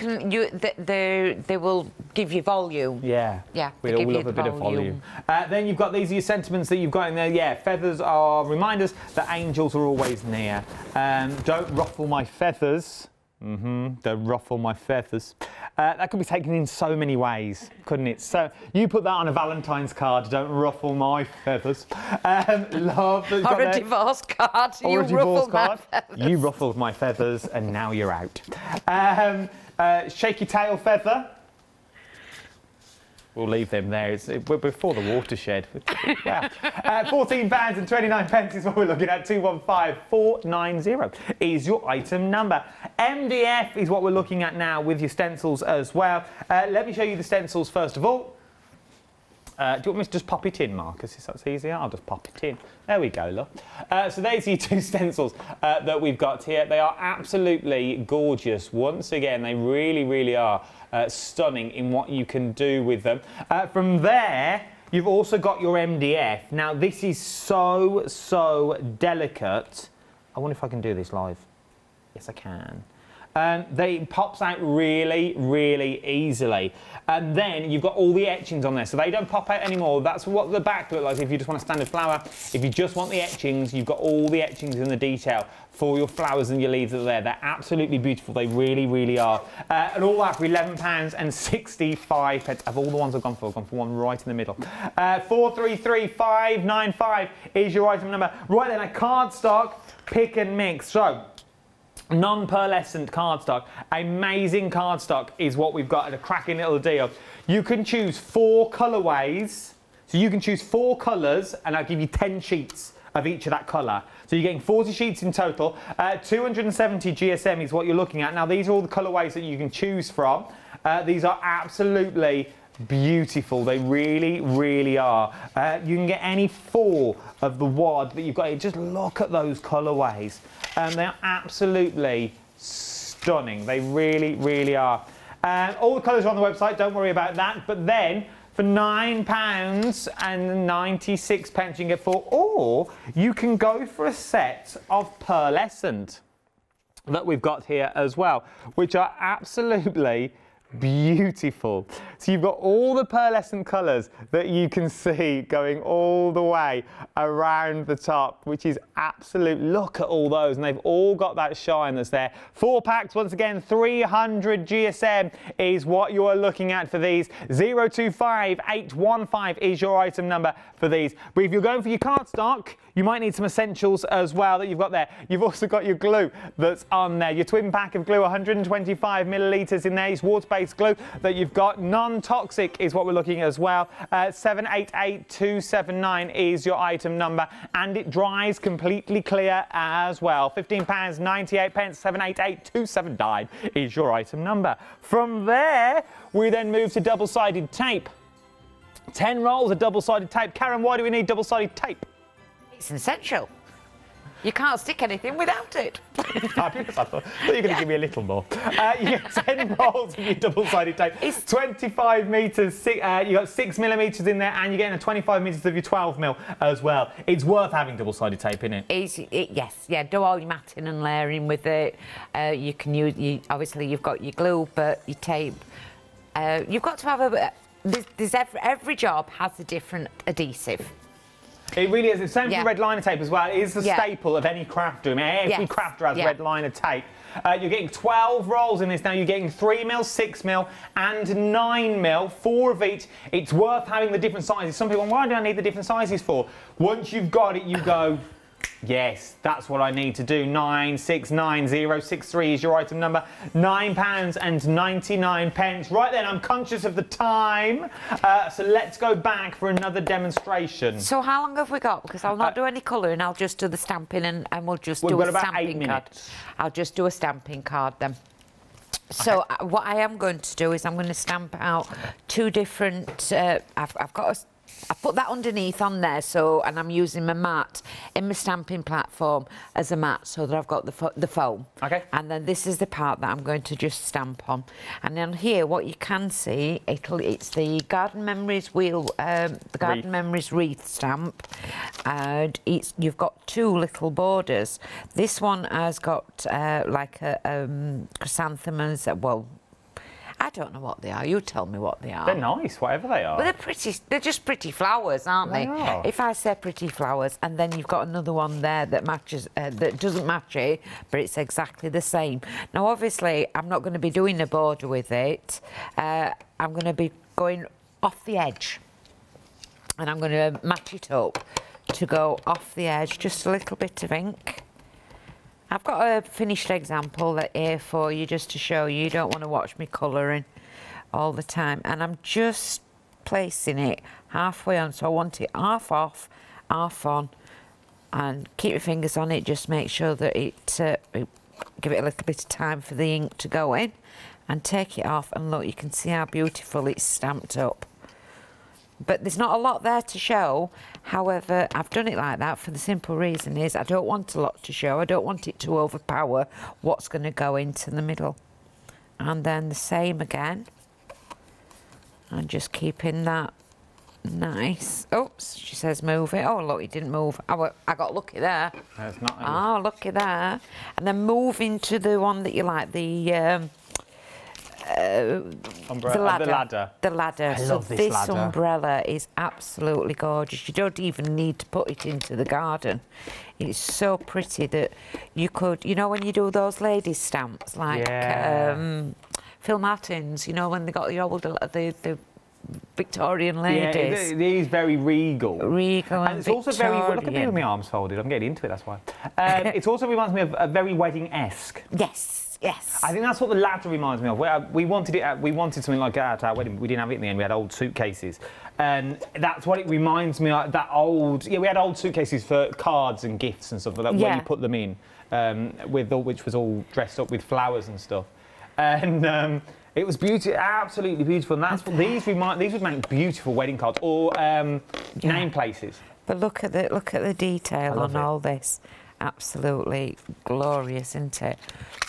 S2: They will give you volume.
S1: Yeah.
S2: Yeah,
S1: we all love a bit of volume. Then you've got these are your sentiments that you've got in there. Yeah, feathers are reminders that angels are always near. Don't ruffle my feathers. Don't ruffle my feathers. That could be taken in so many ways, couldn't it? So you put that on a Valentine's card. Don't ruffle my feathers. Love.
S2: Or a divorce card.
S1: Or a divorce card. You ruffled my feathers, and now you're out. Shaky tail feather. We'll leave them there. We're before the watershed. Wow. £14.29 is what we're looking at. 215490 is your item number. MDF is what we're looking at now with your stencils as well. Let me show you the stencils first of all. Do you want me to just pop it in, Marcus? If that's easier, I'll just pop it in. There we go, look. So there's your two stencils that we've got here. They are absolutely gorgeous. Once again, they really, really are stunning in what you can do with them. From there, you've also got your MDF. Now, this is so, so delicate. I wonder if I can do this live. Yes, I can. It pops out really, really easily. And then you've got all the etchings on there, so they don't pop out anymore. That's what the back looks like if you just want a standard flower. If you just want the etchings, you've got all the etchings in the detail for your flowers and your leaves that are there. They're absolutely beautiful. They really, really are. And all that for £11.65. Of all the ones I've gone for one right in the middle. 433595 is your item number. Right then, a cardstock pick and mix. So, non-pearlescent cardstock, amazing cardstock is what we've got at a cracking little deal. You can choose 4 colourways, so you can choose 4 colours, and I'll give you 10 sheets of each of that colour. So you're getting 40 sheets in total. 270 GSM is what you're looking at. Now these are all the colourways that you can choose from. These are absolutely beautiful. They really, really are. You can get any 4 of the wad that you've got here. Just look at those colourways. They're absolutely stunning. They really, really are. All the colours are on the website. Don't worry about that. But then, for £9.96 you can get 4. Or you can go for a set of pearlescent that we've got here as well, which are absolutely beautiful. So you've got all the pearlescent colours that you can see going all the way around the top, which is absolute. Look at all those, and they've all got that shine that's there. 4 packs, once again, 300 GSM is what you are looking at for these. 025815 is your item number for these. But if you're going for your cardstock, you might need some essentials as well that you've got there. You've also got your glue that's on there. Your twin pack of glue, 125 millilitres in there. It's water-based glue that you've got. Non-toxic is what we're looking at as well. 788279 is your item number, and it dries completely clear as well. £15.98, 788279 is your item number. From there, we then move to double-sided tape. 10 rolls of double-sided tape. Karen, why do we need double-sided tape?
S2: It's essential. You can't stick anything without it.
S1: Fabulous. I thought you were going to give me a little more. You get 10 rolls of your double-sided tape. It's 25 metres. You got 6 millimetres in there, and you're getting a 25 metres of your 12 mil as well. It's worth having double-sided tape, isn't it?
S2: Yes. Yeah. Do all your matting and layering with it. You can use. Obviously, you've got your glue, but your tape. You've got to have a. Every job has a different adhesive.
S1: It really is. It's same for red liner tape as well. It is the staple of any crafter. I mean, every crafter has red liner tape. You're getting 12 rolls in this now. You're getting 3 mil, 6 mil, and 9 mil, 4 of each. It's worth having the different sizes. Some people, why do I need the different sizes for? Once you've got it, you go, yes, that's what I need to do. 969063 is your item number. £9.99. Right then, I'm conscious of the time, so let's go back for another demonstration.
S2: So how long have we got? Because I'll not do any colouring. I'll just do the stamping, and we'll just do a stamping card. I'll just do a stamping card then. So what I am going to do is I'm going to stamp out 2 different. I put that underneath on there, and I'm using my mat in my stamping platform as a mat, so that I've got the foam.
S1: Okay.
S2: And then this is the part that I'm going to just stamp on. And then here, what you can see, it's the Garden Memories wheel, the Garden Memories wreath stamp, and you've got 2 little borders. This one has got like a chrysanthemums. Well, I don't know what they are. You tell me what they are.
S1: They're nice, whatever they are.
S2: But they're pretty. They're just pretty flowers, aren't they?
S1: They are.
S2: If I say pretty flowers, and then you've got another one there that matches, that doesn't match it, but it's exactly the same. Now, obviously, I'm not going to be doing a border with it. I'm going to be going off the edge, and I'm going to match it up to go off the edge. Just a little bit of ink. I've got a finished example here for you, just to show you. You don't want to watch me colouring all the time. And I'm just placing it halfway on, so I want it half off, half on. And keep your fingers on it, just make sure that give it a little bit of time for the ink to go in. And take it off, and look, you can see how beautiful it's stamped up. But there's not a lot there to show. However, I've done it like that for the simple reason is I don't want a lot to show. I don't want it to overpower what's going to go into the middle. And then the same again. And just keeping that nice. Oops, she says move it. Oh, look, it didn't move. I got lucky there.
S1: It's not.
S2: Oh, lucky there. And then move into the one that you like, the ladder. The ladder.
S1: I love this ladder.
S2: Umbrella is absolutely gorgeous. You don't even need to put it into the garden. It's so pretty that you could, you know, when you do those ladies' stamps, like Phil Martins, you know, when they got the old, the Victorian ladies.
S1: Yeah, it is very regal.
S2: Regal and
S1: it's also very, look at me with my arms folded. I'm getting into it, that's why. It also reminds me of a very wedding-esque.
S2: Yes. Yes.
S1: I think that's what the ladder reminds me of. We wanted something like that at our wedding. We didn't have it in the end. We had old suitcases, and that's what it reminds me of. That old, we had old suitcases for cards and gifts and stuff like that. When you put them in, which was all dressed up with flowers and stuff, and it was beautiful, absolutely beautiful. And that's what these would make beautiful wedding cards or name places.
S2: But look at the detail on all this. Absolutely glorious, isn't it?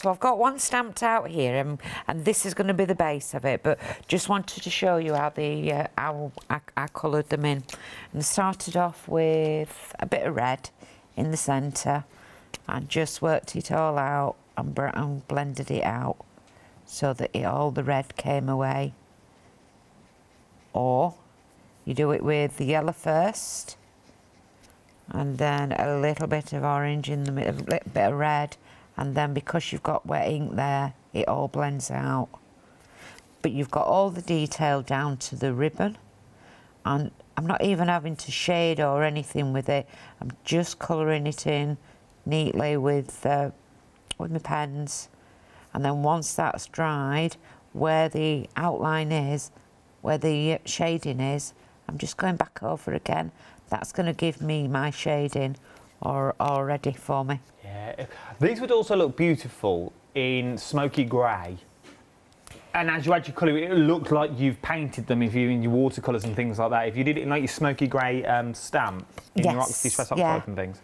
S2: So I've got one stamped out here, and this is going to be the base of it, but just wanted to show you how I coloured them in. And started off with a bit of red in the centre and just worked it all out and blended it out. so that all the red came away. Or you do it with the yellow first, and then a little bit of orange in the middle, a little bit of red, and then because you've got wet ink there, it all blends out. But you've got all the detail down to the ribbon, and I'm not even having to shade or anything with it. I'm just colouring it in neatly with my pens, and then once that's dried, where the outline is, where the shading is, I'm just going back over again. That's going to give me my shading all ready for me.
S1: Yeah, these would also look beautiful in smoky grey. And as you add your colour, it looks like you've painted them if you're in your watercolours and things like that. If you did it in like your smoky grey stamp in your Distress Oxide and things.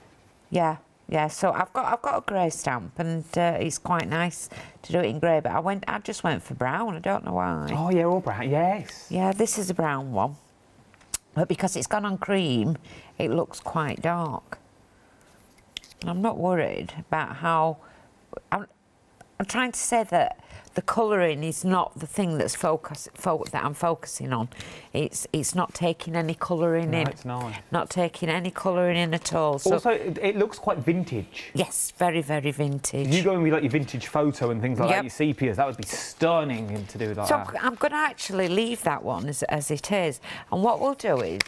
S2: Yeah. Yeah, so I've got a grey stamp, and it's quite nice to do it in grey. But I just went for brown. I don't know why.
S1: Oh yeah, all brown. Yes.
S2: Yeah, this is a brown one, but because it's gone on cream, it looks quite dark. And I'm not worried about how. I'm trying to say that the colouring is not the thing that's that I'm focusing on. It's not taking any colouring in.
S1: It's not.
S2: Not taking any colouring in at all. So,
S1: also, it looks quite vintage.
S2: Yes, very, very vintage.
S1: If you go and with like your vintage photo and things like that, your sepias, that would be stunning to do like that.
S2: So I'm going to actually leave that one as it is. And what we'll do is,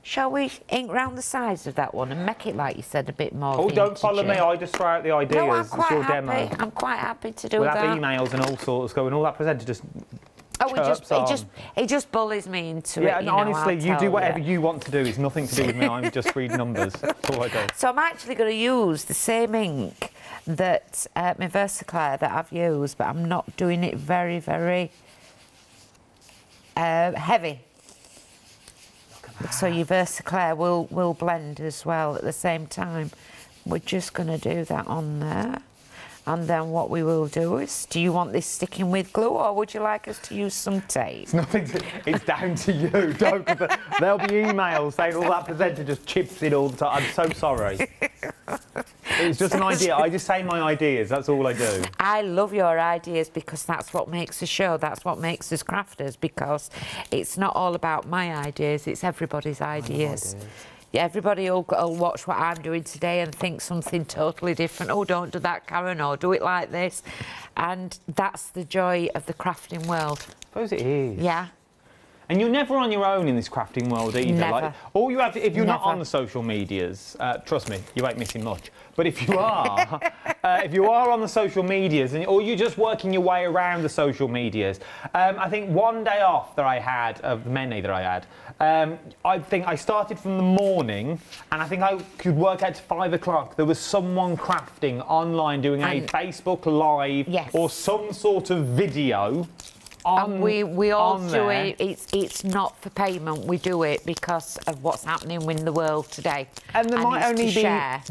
S2: shall we ink round the sides of that one and make it, like you said, a bit more vintage?
S1: Don't follow me, I just throw out the ideas.
S2: No, I'm quite
S1: it's your
S2: happy.
S1: demo.
S2: I'm quite happy to do
S1: we'll
S2: that.
S1: We'll have emails and all sorts going, all that presenter just
S2: it just bullies me into it.
S1: Yeah, and honestly, you do whatever you want to do. It's nothing to do with me. I'm just reading numbers. That's all I do.
S2: So I'm actually going to use the same ink that my Versaclear that I've used, but I'm not doing it very, very heavy. So your Versaclear will blend as well at the same time. We're just going to do that on there. And then what we will do is, do you want this sticking with glue, or would you like us to use some tape?
S1: It's nothing it's down to you. There'll be emails saying all that presenter just chips in all the time. I'm so sorry. It's just an idea. I just say my ideas. That's all I do.
S2: I love your ideas because that's what makes the show. That's what makes us crafters, because it's not all about my ideas. It's everybody's ideas. Yeah, everybody will watch what I'm doing today and think something totally different. Oh, don't do that, Karen, or do it like this. And that's the joy of the crafting world.
S1: I suppose it is.
S2: Yeah.
S1: And you're never on your own in this crafting world either.
S2: Never.
S1: Like, all you have to, if you're not on the social medias, trust me, you ain't missing much. But if you are, on the social medias, or you're just working your way around the social medias, I think one day off that I had, of the many that I had, I think I started from the morning, and I think I could work out to 5 o'clock. There was someone crafting online, doing a Facebook Live or some sort of video.
S2: And we all do it. It's not for payment. We do it because of what's happening in the world today.
S1: And there might only be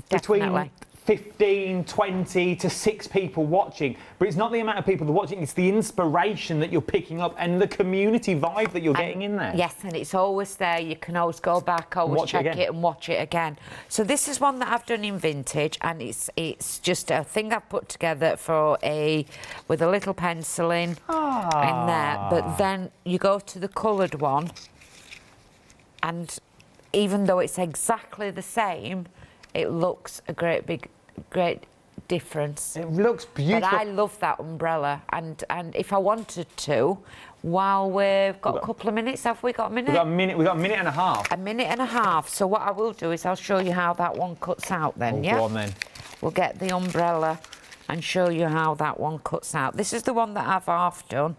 S1: between 15, 20 to 6 people watching, but it's not the amount of people that are watching, it's the inspiration that you're picking up and the community vibe that you're getting in there.
S2: Yes, and it's always there. You can always go back, always check it and watch it again. So this is one that I've done in vintage, and it's just a thing I've put together with a little pencil in there. But then you go to the coloured one, and even though it's exactly the same, it looks a great difference.
S1: It looks beautiful.
S2: But I love that umbrella, and if I wanted to, while we've got a couple of minutes, have we got a minute?
S1: We've got a minute and a half.
S2: A minute and a half. So what I will do is I'll show you how that one cuts out then, yeah?
S1: Go on then.
S2: We'll get the umbrella and show you how that one cuts out. This is the one that I've half done.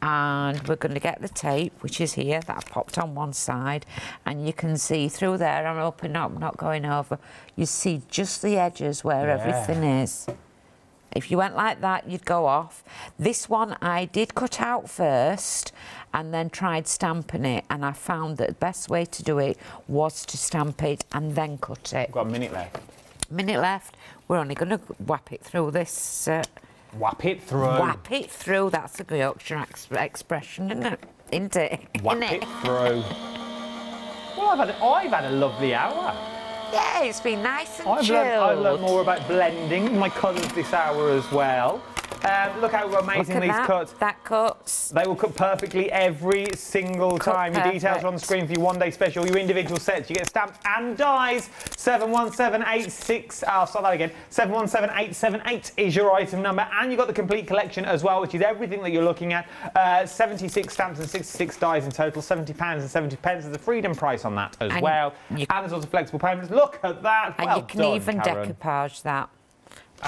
S2: And we're going to get the tape, which is here, that I've popped on one side, and you can see through there, I'm hoping I'm not going over, you see just the edges where everything is. If you went like that, you'd go off. This one I did cut out first and then tried stamping it, and I found that the best way to do it was to stamp it and then cut it.
S1: We've got a minute left.
S2: Minute left. We're only going to whap it through this...
S1: Whap it through.
S2: Whap it through. That's a Yorkshire expression, isn't it? Isn't it?
S1: Whap it through. Well, I've had a lovely hour.
S2: Yeah, it's been nice and
S1: I've
S2: chilled.
S1: I've learned more about blending my colours this hour as well. Look how amazing these cut.
S2: That cuts.
S1: They will cut perfectly every single time. Your details are on the screen for your one-day special, your individual sets. You get stamps and dies. 717886. I'll start that again. 717878 is your item number, and you've got the complete collection as well, which is everything that you're looking at. 76 stamps and 66 dies in total. £70.70 is the freedom price on that as well. And there's also flexible payments. Look at that.
S2: And you can even decoupage that.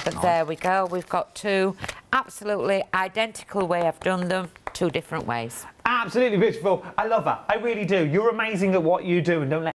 S2: But there we go. We've got two absolutely identical way I've done them, two different ways.
S1: Absolutely beautiful. I love that. I really do. You're amazing at what you do, and don't let